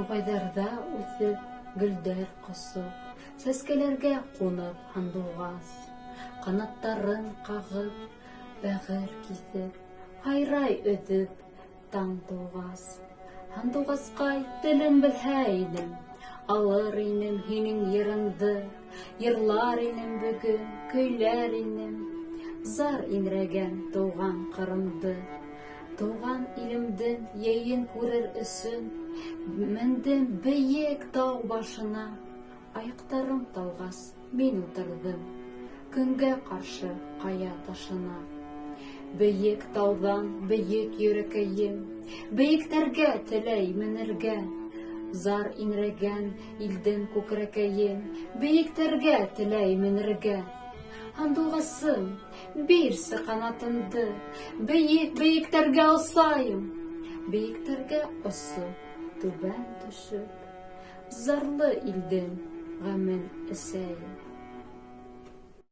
Туғайҙарҙа үҫеп, гөлдәр ҡосоп, сәскәләргә ҡунып һандуғас, ҡанаттарын ҡағып, бәғер киҫеп, һайрай өҙөп, таң тыуғас. Һандуғасҡай телен белһә инем, алыр инем һинең йырыңды, йырлар инем бөгөн, көйләр инем, зар инрәгән тыуған ҡырымды. Тыуған илемдең йәйен күрер өсөн, мендем бейек тау башына, аяҡтарым талғас, мин ултырҙым көнгә ҡаршы ҡая ташына. Бейек тауҙан бейек йөрәкәйем, бейектәргә теләй менергә, зар инрәгән илдең күкрәкәйем, бейектәргә теләй менергә. Һандуғасым, бирсе ҡанатымды, бейектәргә осайым, бейектәргә осоп, түбән төшөп, зарлы илдең ғәмен әсәйем.